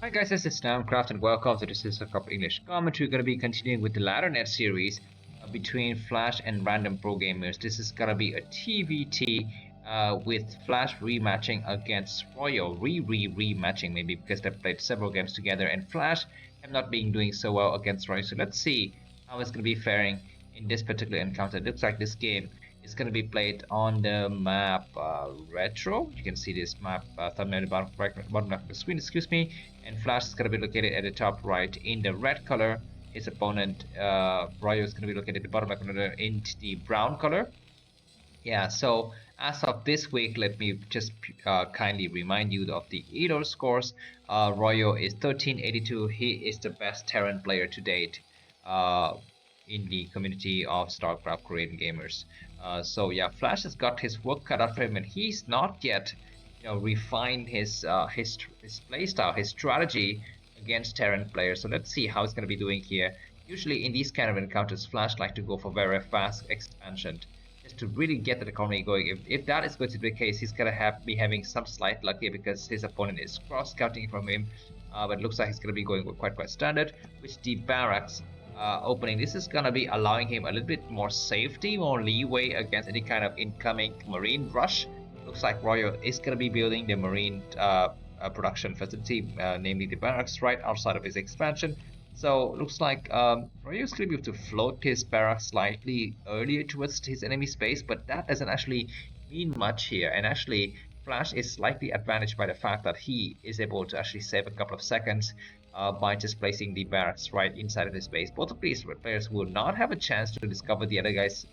Hi guys, this is Snamcraft and welcome to this is a Cup English commentary. We're going to be continuing with the LadderNet series between Flash and Random Pro Gamers. This is going to be a TVT with Flash rematching against Royo. Rematching maybe because they've played several games together and Flash have not been doing so well against Royo. So let's see how it's going to be faring in this particular encounter. It looks like this game is going to be played on the map Retro. You can see this map thumbnail bottom left of the screen, excuse me. And Flash is going to be located at the top right in the red color. His opponent, Royo, is going to be located at the bottom left corner in the brown color. Yeah, so as of this week, let me just kindly remind you of the ELO scores. Royo is 1382. He is the best Terran player to date in the community of StarCraft Korean gamers. So yeah, Flash has got his work cut out for him, and he's not yet refined his playstyle, his strategy against Terran players. So let's see how it's going to be doing here. Usually in these kind of encounters, Flash like to go for very fast expansion just to really get the economy going. If that is going to be the case, he's going to be having some slight luck here because his opponent is cross scouting from him. But it looks like he's going to be going quite standard, which the barracks opening. This is going to be allowing him a little bit more safety, more leeway against any kind of incoming marine rush. Looks like Royo is going to be building the marine production facility, namely the barracks, right outside of his expansion. So looks like Royo is going to be able to float his barracks slightly earlier towards his enemy space, but that doesn't actually mean much here. And actually, Flash is slightly advantaged by the fact that he is able to actually save a couple of seconds by just placing the barracks right inside of his base. Both of these players will not have a chance to discover the other guy's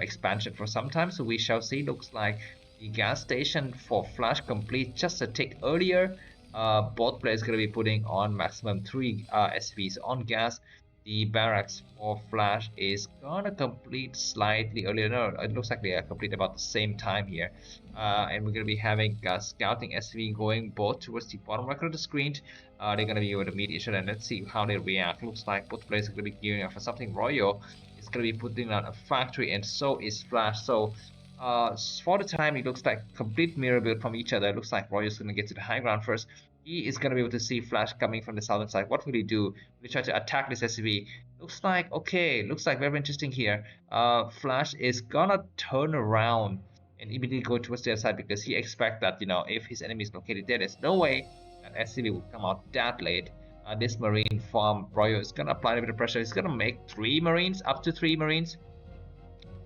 expansion for some time, so we shall see. Looks like the gas station for Flash complete just a tick earlier. Both players going to be putting on maximum 3 SVs on gas. The barracks for Flash is gonna complete slightly earlier. No, it looks like they are complete about the same time here. And we're gonna be having scouting SV going both towards the bottom right of the screen. They're gonna be able to meet each other, and let's see how they react. Looks like both players are gonna be gearing up for something. Royo is gonna be putting on a factory, and so is Flash. So for the time, it looks like complete mirror build from each other. It looks like Royo is gonna get to the high ground first. He is going to be able to see Flash coming from the southern side. What will he do? Will he try to attack this SCV? Looks like, okay, looks like very interesting here. Flash is gonna turn around and immediately go towards the other side because he expects that, if his enemy is located there, there's no way that SCV will come out that late. This Marine farm, Royo is gonna apply a bit of pressure. He's gonna make 3 Marines, up to 3 Marines.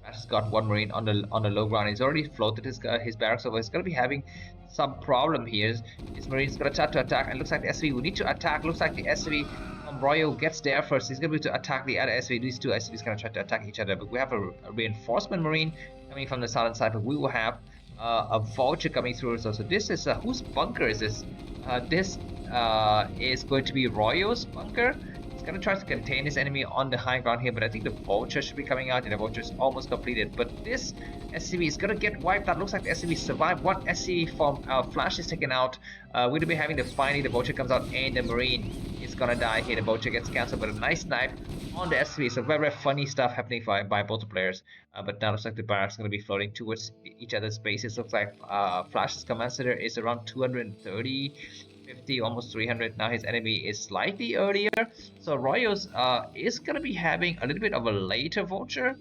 Flash has got 1 Marine on the low ground. He's already floated his barracks over. He's gonna be having some problem here. This Marine is gonna try to attack, and looks like the SV will need to attack. Looks like the SV from Royo gets there first. He's gonna be able to attack the other SV. These two SVs gonna try to attack each other, but we have a reinforcement Marine coming from the southern side, but we will have a vulture coming through. So this is whose bunker is this? This is going to be Royo's bunker. He's gonna try to contain his enemy on the high ground here, but I think the vulture should be coming out, and the vulture is almost completed. But this SCV is gonna get wiped out. Looks like the SCV survived. One SCV from Flash is taken out. We're gonna be having finally the vulture comes out, and the Marine is gonna die here. The vulture gets cancelled, but a nice knife on the SCV. So very funny stuff happening by both players. But now looks like the barracks is gonna be floating towards each other's bases. Looks like Flash's command center is around 230. 50, almost 300. Now his enemy is slightly earlier, so Royo's is gonna be having a little bit of a later vulture,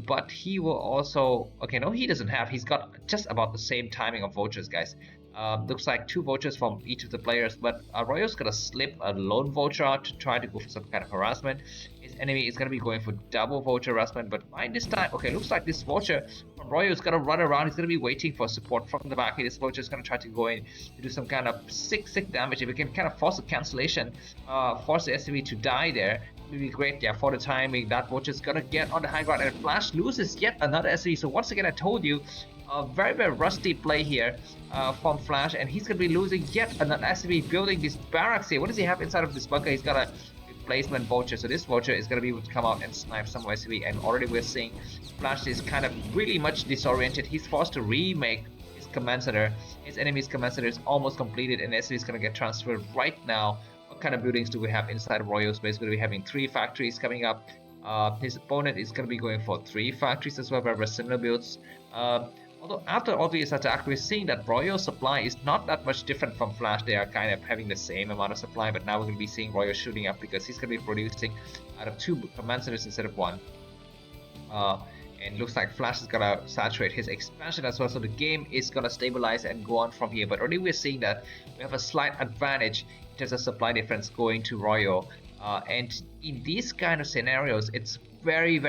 but he will also, okay, no, he doesn't have, he's got just about the same timing of vultures, guys. Looks like 2 vultures from each of the players, but Royo's gonna slip a lone vulture out to try to go for some kind of harassment. His enemy is gonna be going for double vulture harassment, but by this time, okay, looks like this vulture from Royo is gonna run around. He's gonna be waiting for support from the back. This vulture is gonna try to go in to do some kind of sick damage. If we can kind of force a cancellation, force the SCV to die there, it would be great. Yeah, for the timing, that vulture is gonna get on the high ground, and Flash loses yet another SCV. So once again, I told you, very rusty play here from Flash, and he's gonna be losing yet another SCV building this barracks here. What does he have inside of this bunker? He's got a replacement vulture, so this vulture is gonna be able to come out and snipe some SCV, and already we're seeing Flash is kind of really much disoriented. He's forced to remake his command center. His enemy's command center is almost completed, and SCV is gonna get transferred right now. What kind of buildings do we have inside of Royo's base? We're gonna be having 3 factories coming up. His opponent is going to be going for 3 factories as well, very similar builds. Although after all these attacks, we're seeing that Royo's supply is not that much different from Flash. They are kind of having the same amount of supply, but now we're going to be seeing Royo shooting up because he's going to be producing out of 2 command centers instead of 1. And looks like Flash is gonna saturate his expansion as well, so the game is gonna stabilize and go on from here. But already we're seeing that we have a slight advantage in terms of supply difference going to Royo. And in these kind of scenarios, it's very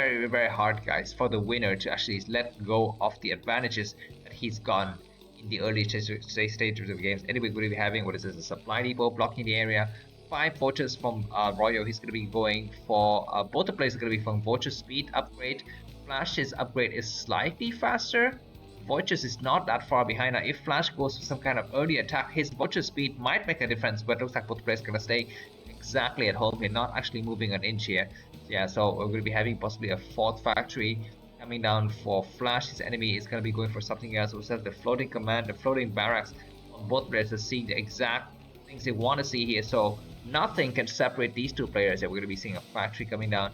hard, guys, for the winner to actually let go of the advantages that he's gotten in the early stages of the games. Anyway, we're going to be having, what is this, a supply depot blocking the area. 5 vouchers from Royo. He's going to be going for both the players are going to be from voucher speed upgrade. Flash's upgrade is slightly faster. Vouchers is not that far behind. Now, if Flash goes for some kind of early attack, his voucher speed might make a difference, but it looks like both players are going to stay exactly at home here, not actually moving an inch here. Yeah, so we're going to be having possibly a 4th factory coming down for Flash. His enemy is going to be going for something else, which is the floating command, the floating barracks on both players to see the exact things they want to see here. So nothing can separate these 2 players. We're going to be seeing a factory coming down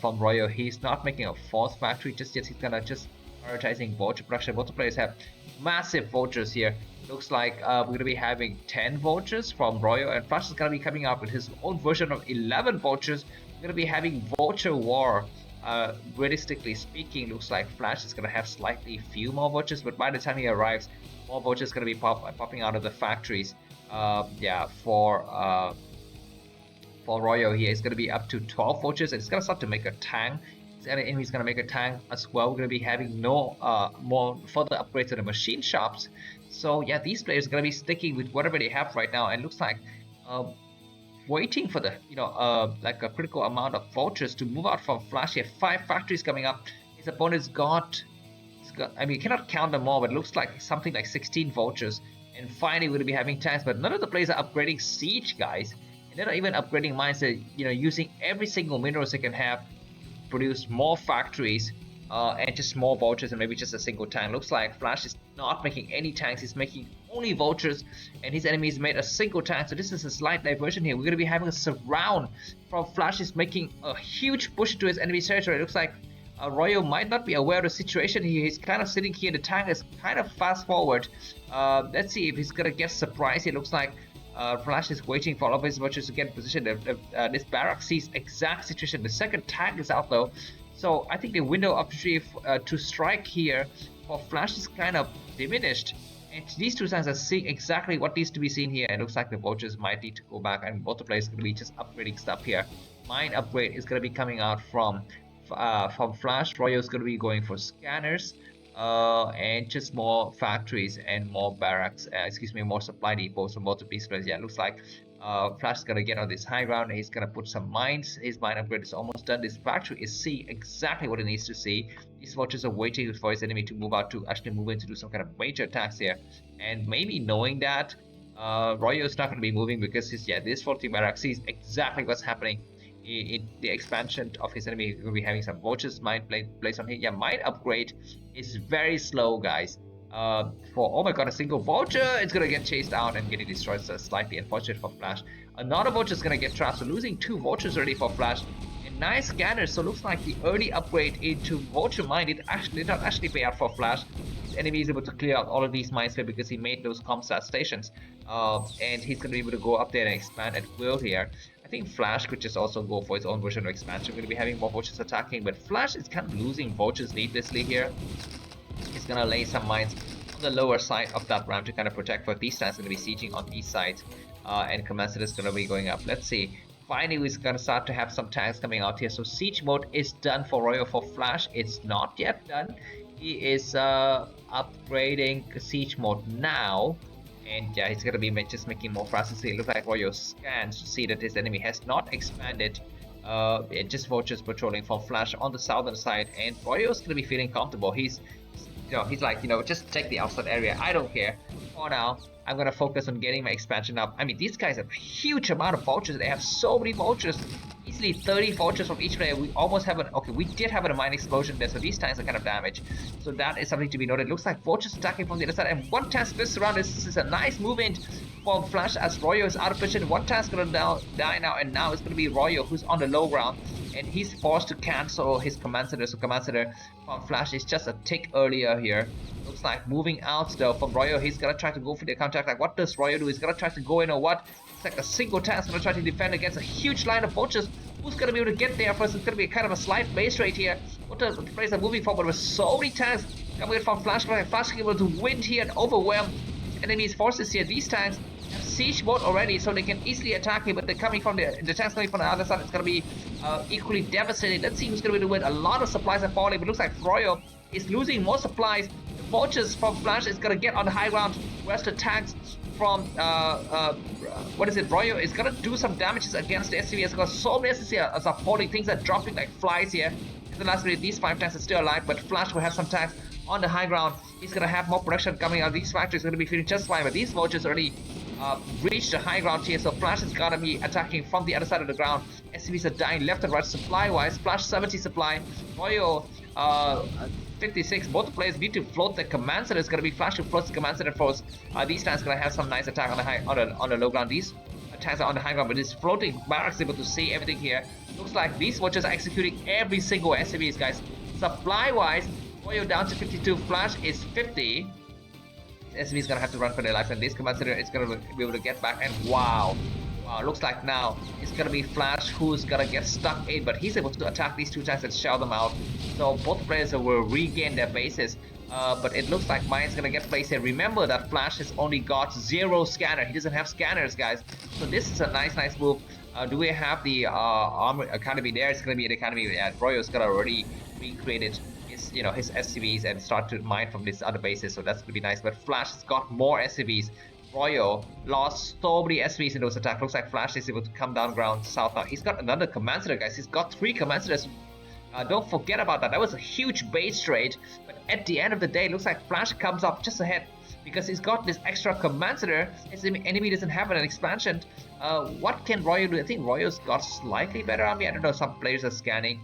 from Royo. He's not making a 4th factory just yet. He's going to just prioritizing voucher production. Both the players have massive vouchers here. Looks like we're going to be having 10 vouchers from Royo, and Flash is going to be coming out with his own version of 11 vouchers. We're going to be having voucher war. Realistically speaking, looks like Flash is going to have slightly few more vouchers, but by the time he arrives, more vouchers going to be popping out of the factories. Yeah, for Royo here, it's going to be up to 12 vouchers, and it's going to start to make a tank. And he's going to make a tank as well. We're going to be having no more further upgrades to the machine shops. So yeah, these players are going to be sticking with whatever they have right now, and looks like waiting for the like a critical amount of vouchers to move out from Flash. He has 5 factories coming up. His opponent's got, I mean, you cannot count them all, but it looks like something like 16 vouchers. And finally, we're going to be having tanks, but none of the players are upgrading siege, guys. And they're not even upgrading mines. They're using every single minerals they can have, produce more factories, and just more vouchers, and maybe just a single tank. Looks like Flash is not making any tanks. He's making only vouchers, and his enemies made a single tank. So this is a slight diversion here. We're going to be having a surround from Flash. Is making a huge push to his enemy's territory. It looks like Royo might not be aware of the situation. He's kind of sitting here. The tank is kind of fast forward. Let's see if he's going to get surprised. It looks like Flash is waiting for all of his vouchers to get in position. This barrack sees exact situation. The second tank is out though, so I think the window of opportunity to strike here for Flash is kind of diminished. And these 2 tanks are seeing exactly what needs to be seen here. It looks like the vouchers might need to go back, and both the players are going to be just upgrading stuff here. Mine upgrade is going to be coming out from Flash. Royo is going to be going for scanners. And just more factories and more barracks, more supply depots from both of these players. Yeah, it looks like Flash is gonna get on this high ground. He's gonna put some mines. His mine upgrade is almost done. This factory is seeing exactly what it needs to see. These vultures are waiting for his enemy to move out, to actually move in to do some kind of major attacks here. And maybe knowing that Royo is not going to be moving because this floating barrack sees exactly what's happening in the expansion of his enemy. He's going to be having some vultures mine placed on him. Yeah, mine upgrade is very slow, guys. Oh my god, a single vulture, it's gonna get chased out and getting destroyed. So slightly unfortunate for Flash. Another vulture is gonna get trapped, so losing 2 vultures already for Flash. And nice scanners, so looks like the early upgrade into vulture mine did not actually pay out for Flash. His enemy is able to clear out all of these mines here because he made those ComSat stations, and he's gonna be able to go up there and expand at will here. I think Flash could just also go for his own version of expansion. We're gonna be having more vultures attacking, but Flash is kind of losing vultures needlessly here. He's gonna lay some mines on the lower side of that ramp to kind of protect, for these tanks gonna be sieging on these sides, and command center is gonna be going up. Let's see. Finally, we're gonna start to have some tanks coming out here. So siege mode is done for Royo. For Flash, it's not yet done. He is upgrading siege mode now. And yeah, he's gonna be just making more fast. It looks like Royo scans to see that his enemy has not expanded. Just vultures patrolling from Flash on the southern side, and Royo's gonna be feeling comfortable. He's like, just take the outside area. I don't care. For now, I'm gonna focus on getting my expansion up. I mean, these guys have a huge amount of vultures. They have so many vultures. Easily 30 vultures from each player. We almost have we did have a mine explosion there, so these tanks are kind of damaged. So that is something to be noted. Looks like vultures attacking from the other side, and one tank splits around. This is a nice movement from Flash as Royo is out of position. One tank's gonna die now, and now it's gonna be Royo who's on the low ground. and he's forced to cancel his command center. So command center from Flash is just a tick earlier here. Looks like moving out though from Royo. He's gonna try to go for the counter attack. What does Royo do? He's gonna try to go in or what? It's like a single tank's gonna try to defend against a huge line of vultures. Who's gonna be able to get there first? It's gonna be kind of a slight base rate here. What the players are moving forward with so many tanks coming in from Flash. Flash able to win here and overwhelm enemies' forces here. These tanks have siege mode already, so they can easily attack me, but they're coming from the tanks coming from the other side. It's gonna be equally devastating. Let's see who's gonna be able to win. A lot of supplies are falling, but it looks like Royo is losing more supplies. The vultures from Flash is gonna get on the high ground, whereas the tanks from Royo is gonna do some damages against the SCVs because so many SCVs are falling. Things are dropping like flies here. In the last minute, these 5 tanks are still alive, but Flash will have some tanks on the high ground. He's gonna have more production coming out. These factories are gonna be feeling just fine, but these vultures already reached the high ground here, so Flash is gonna be attacking from the other side of the ground. SCVs are dying left and right supply-wise. Flash 70 supply, Royo 56. Both players need to float the command center. It's gonna be Flash who floats the command center first. These tanks gonna have some nice attack on the low ground. These tanks are on the high ground, but this floating barracks able to see everything here. Looks like these vultures are executing every single SCVs, guys. Supply-wise, Royo down to 52. Flash is 50. SCV is gonna have to run for their life, and this command center is gonna be able to get back. And wow, looks like now it's gonna be Flash who's gonna get stuck in, but he's able to attack these 2 tanks and shell them out. So both players will regain their bases. But it looks like mine's gonna get placed here. Remember that Flash has only got 0 scanner. He doesn't have scanners, guys. So this is a nice move. Do we have the armor academy there? It's gonna be an academy. Royo's gonna already recreated his SCVs and start to mine from these other bases. So that's gonna be nice. But Flash has got more SCVs. Royo lost so many SCVs in those attacks. Looks like Flash is able to come down ground south now. He's got another command center, guys. He's got 3 command centers. Don't forget about that. That was a huge base trade. But at the end of the day, it looks like Flash comes up just ahead because he's got this extra command center. His enemy doesn't have an expansion. What can Royo do? I think Royo's got slightly better army. I don't know. Some players are scanning.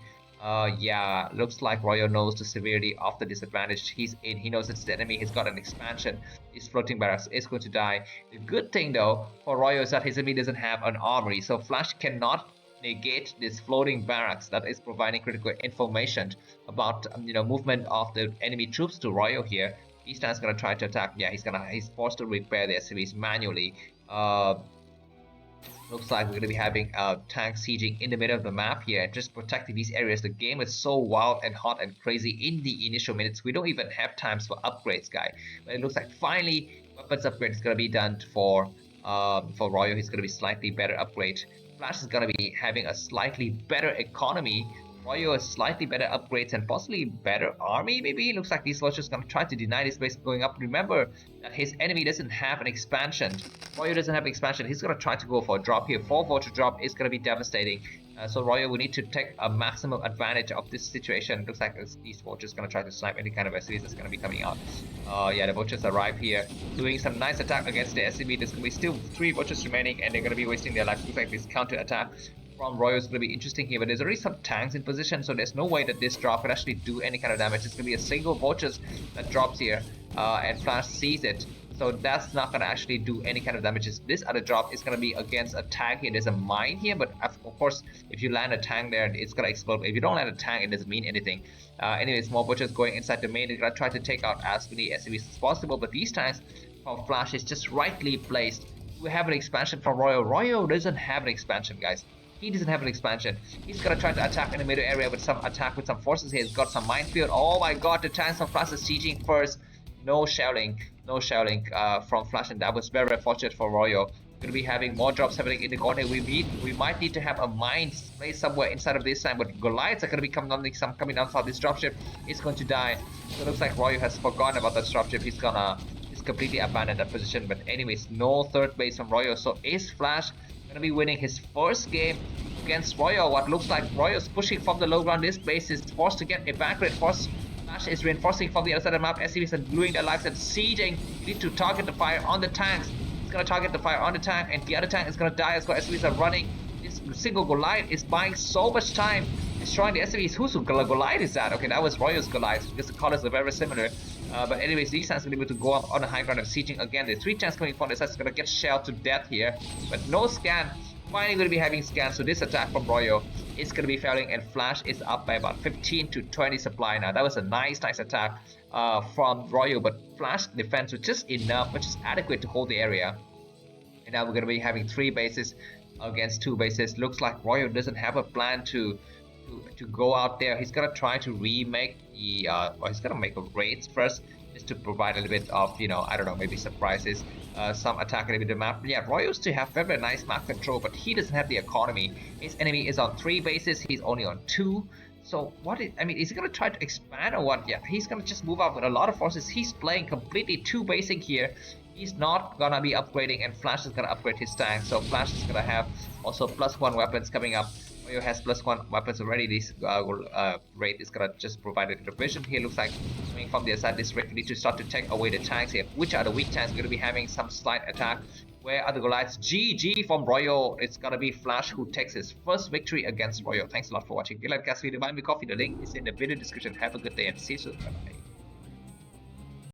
Yeah, looks like Royo knows the severity of the disadvantage he's in. He knows it's the enemy. He's got an expansion. His floating barracks is going to die. The good thing though for Royo is that his enemy doesn't have an armory, so Flash cannot negate this floating barracks that is providing critical information about movement of the enemy troops to Royo here. Eastern's gonna try to attack. Yeah, he's forced to repair the SCVs manually. Looks like we're going to be having tanks sieging in the middle of the map here and just protecting these areas. The game is so wild and hot and crazy in the initial minutes. We don't even have times for upgrades, guy. But it looks like finally weapons upgrade is going to be done for Royo. He's going to be slightly better upgrade. Flash is going to be having a slightly better economy. Royo has slightly better upgrades and possibly better army, maybe. It looks like these vultures are going to try to deny this base going up. Remember that his enemy doesn't have an expansion. Royo doesn't have an expansion. He's going to try to go for a drop here. 4 vulture drop is going to be devastating. So Royo will need to take a maximum advantage of this situation. It looks like these vultures are going to try to snipe any kind of SCVs that's going to be coming out. Yeah, the vultures arrive here, doing some nice attack against the SCV. There's going to be still 3 vultures remaining, and they're going to be wasting their life. Looks like this counter attack from Royo is going to be interesting here, but there's already some tanks in position, so there's no way that this drop can actually do any kind of damage. It's going to be a single vultures that drops here, and Flash sees it, so that's not going to actually do any kind of damages. This other drop is going to be against a tank here. There's a mine here, but of course, if you land a tank there, it's going to explode. If you don't land a tank, it doesn't mean anything. Anyways, more vultures going inside the main. They're going to try to take out as many SCVs as possible, but these tanks from Flash is just rightly placed. We have an expansion from Royo. Royo doesn't have an expansion, guys. He doesn't have an expansion. He's gonna try to attack in the middle area with some forces here. He's got some minefield. Oh my god, the tanks from Flash is sieging first. No shelling from Flash, and that was very unfortunate for Royo. We're gonna be having more drops happening in the corner. We might need to have a mine placed somewhere inside of this time, but Goliaths are gonna be coming down south. This dropship is going to die. So it looks like Royo has forgotten about that dropship. He's completely abandoned that position. But anyways, no third base from Royo. So is Flash gonna be winning his first game against Royo? What looks like Royo's pushing from the low ground. This base is forced to get evacuated. Flash is reinforcing from the other side of the map. SCVs are gluing their lives and sieging. You need to target the fire on the tanks. It's gonna target the fire on the tank, and the other tank is gonna die as well. SCVs are running. This single Goliath is buying so much time, destroying the SCVs. Whose Goliath is that? Okay, that was Royo's Goliath because the colors are very similar. But anyways, these tanks are able to go up on the high ground and sieging again. The 3 tanks coming from this side is going to get shelled to death here. But no scan. Finally going to be having scans. So this attack from Royo is going to be failing, and Flash is up by about 15 to 20 supply now. That was a nice attack from Royal, but Flash defense was just enough, which is adequate to hold the area. And now we're going to be having 3 bases against 2 bases. Looks like Royal doesn't have a plan to go out there. He's gonna try to remake the or he's gonna make a raids first, just to provide a little bit of, you know, I don't know, maybe surprises, some attack a little bit of map. Yeah, Royal used to have very nice map control, but he doesn't have the economy. His enemy is on 3 bases, he's only on 2. So what is, I mean, is he gonna try to expand or what? Yeah, he's gonna just move out with a lot of forces. He's playing completely 2 basing here. He's not gonna be upgrading, and Flash is gonna upgrade his tank. So Flash is gonna have also +1 weapons coming up. Royal has +1 weapons already. This raid is gonna just provide a division here. Looks like coming from the other side, this raid need to start to take away the tanks here. Which are the weak tanks? We're gonna be having some slight attack. Where are the Goliaths? GG from Royal. It's gonna be Flash who takes his first victory against Royal. Thanks a lot for watching. If you like this video, buy me coffee. The link is in the video description. Have a good day and see you soon. Bye bye.